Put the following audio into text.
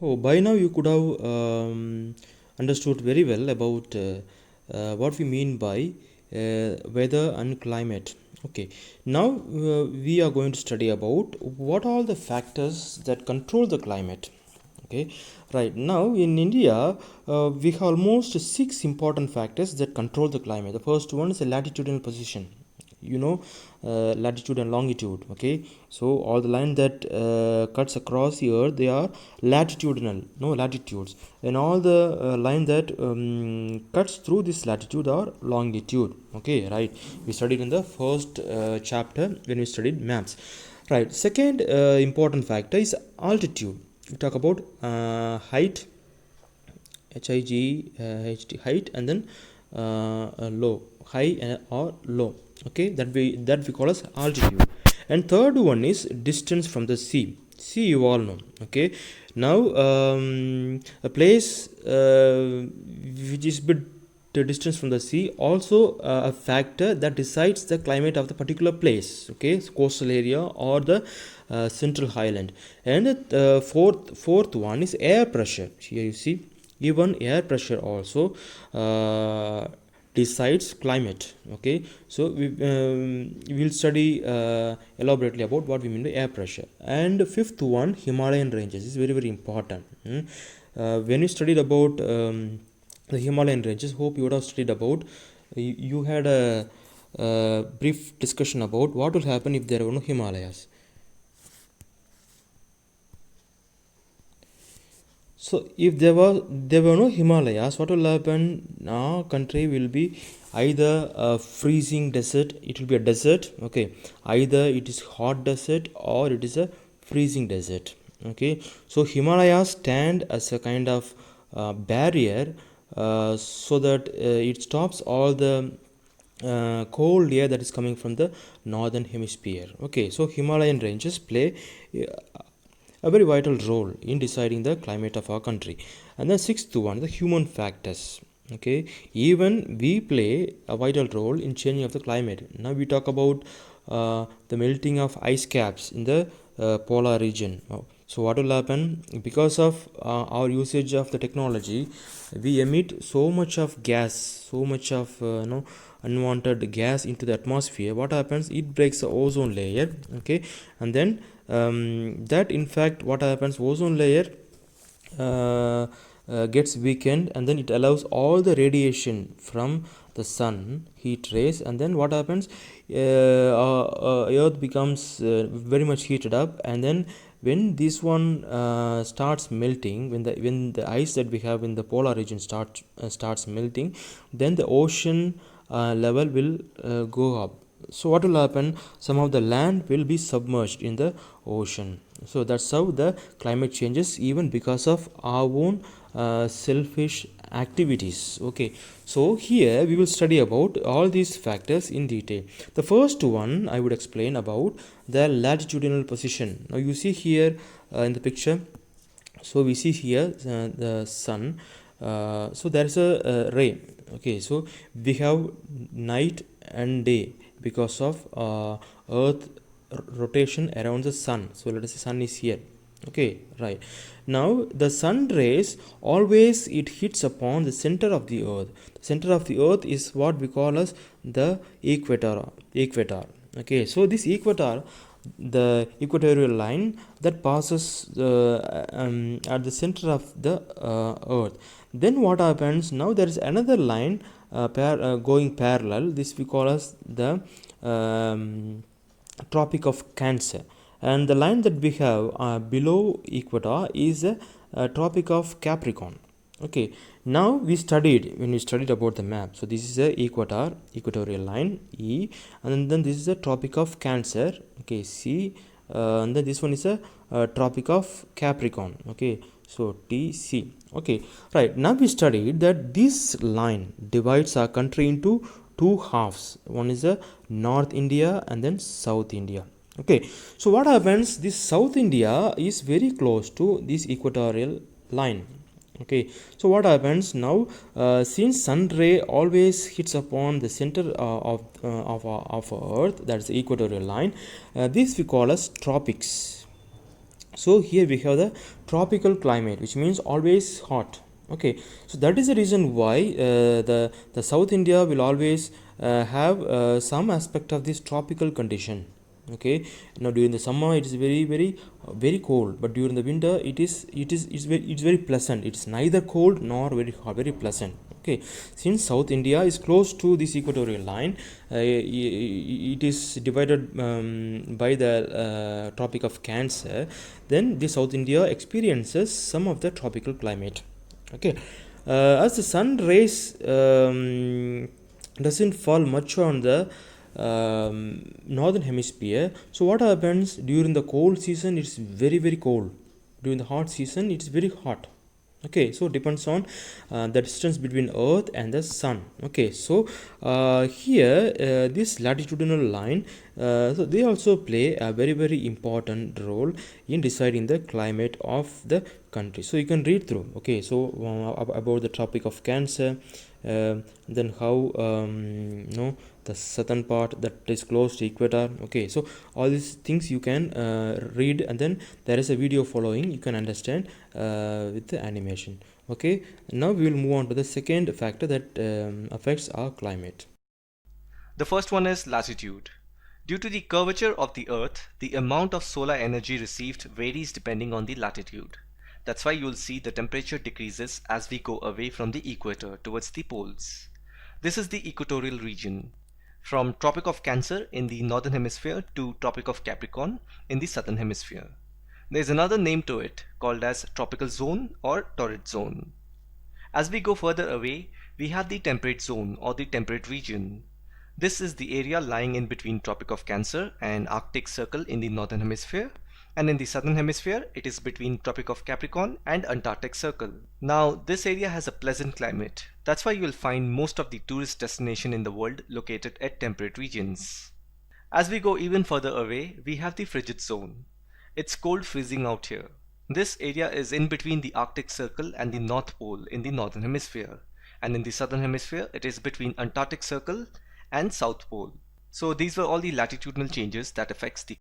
Oh, by now you could have understood very well about what we mean by weather and climate. Okay, now we are going to study about what are the factors that control the climate. Okay, right now in India we have almost six important factors that control the climate. The first one is the latitudinal position. Latitude and longitude. Okay, so all the line that cuts across the earth, they are latitudinal, no latitudes, and all the line that cuts through this latitude are longitude. Okay, right, we studied in the first chapter when we studied maps. Right, second important factor is altitude. We talk about height, height, and then low, high or low. Okay, that we call as altitude. And third one is distance from the sea, you all know. Okay, now a place which is bit the distance from the sea also a factor that decides the climate of the particular place. Okay, so coastal area or the central highland. And the fourth one is air pressure. Here you see, even air pressure also decides climate. Okay, so we will study elaborately about what we mean by air pressure. And fifth one, Himalayan ranges, is very very important. When we studied about the Himalayan ranges, hope you would have studied about, you had a brief discussion about what will happen if there were no Himalayas. So if there were no Himalayas, what will happen? Our country will be either a freezing desert, it will be a desert. Okay, either it is hot desert or it is a freezing desert. Okay, so Himalayas stand as a kind of barrier so that it stops all the cold air that is coming from the northern hemisphere. Okay, so Himalayan ranges play a very vital role in deciding the climate of our country. And the sixth one, the human factors. Okay, even we play a vital role in changing of the climate. Now we talk about the melting of ice caps in the polar region. So what will happen? Because of our usage of the technology, we emit so much of gas, so much of unwanted gas into the atmosphere. What happens? It breaks the ozone layer. Okay, and then that in fact what happens, ozone layer gets weakened, and then it allows all the radiation from the sun, heat rays, and then what happens, earth becomes very much heated up. And then when this one starts melting, when the ice that we have in the polar region starts melting, then the ocean level will go up. So what will happen? Some of the land will be submerged in the ocean. So that's how the climate changes, even because of our own selfish activities. Okay, so here we will study about all these factors in detail. The first one I would explain about the latitudinal position. Now you see here in the picture, so we see here the sun. So there is a ray. Okay, so we have night and day because of earth rotation around the sun. So let us say sun is here. Okay, right, now the sun rays always it hits upon the center of the earth. The center of the earth is what we call as the equator. Okay, so this equator, the equatorial line that passes at the center of the earth. Then what happens? Now there is another line going parallel. This we call as the Tropic of Cancer, and the line that we have below equator is a Tropic of Capricorn. Okay, now when we studied about the map, so this is the equatorial line E, and then this is the Tropic of Cancer. Okay, C, and then this one is a Tropic of Capricorn. Okay, so TC. Okay, right, now we studied that this line divides our country into two halves. One is a North India and then South India. Okay, so what happens, this South India is very close to this equatorial line. Okay, so what happens now, since sun ray always hits upon the center of earth, that's the equatorial line, this we call as tropics. So here we have the tropical climate, which means always hot. Okay, so that is the reason why the South India will always have some aspect of this tropical condition. Okay, now during the summer it is very cold, but during the winter it's very pleasant. It's neither cold nor very hot, very pleasant. Okay, since South India is close to this equatorial line, it is divided by the Tropic of Cancer. Then the South India experiences some of the tropical climate. Okay, as the sun rays doesn't fall much on the northern hemisphere, so what happens during the cold season? It's very cold. During the hot season, it's very hot. Okay, so depends on the distance between earth and the sun. Okay, so here this latitudinal line, so they also play a very important role in deciding the climate of the country. So you can read through. Okay, so about the Tropic of Cancer, then how the southern part that is close to equator. Okay, so all these things you can read, and then there is a video following, you can understand with the animation. Okay, now we will move on to the second factor that affects our climate. The first one is latitude. Due to the curvature of the earth, the amount of solar energy received varies depending on the latitude. That's why you'll see the temperature decreases as we go away from the equator towards the poles. This is the equatorial region, from Tropic of Cancer in the northern hemisphere to Tropic of Capricorn in the southern hemisphere. There is another name to it called as Tropical Zone or Torrid Zone. As we go further away, we have the Temperate Zone or the Temperate region. This is the area lying in between Tropic of Cancer and Arctic Circle in the northern hemisphere, and in the southern hemisphere it is between Tropic of Capricorn and Antarctic Circle. Now this area has a pleasant climate. That's why you will find most of the tourist destination in the world located at temperate regions. As we go even further away, we have the Frigid Zone. It's cold freezing out here. This area is in between the Arctic Circle and the North Pole in the northern hemisphere, and in the southern hemisphere it is between Antarctic Circle and South Pole. So these were all the latitudinal changes that affects the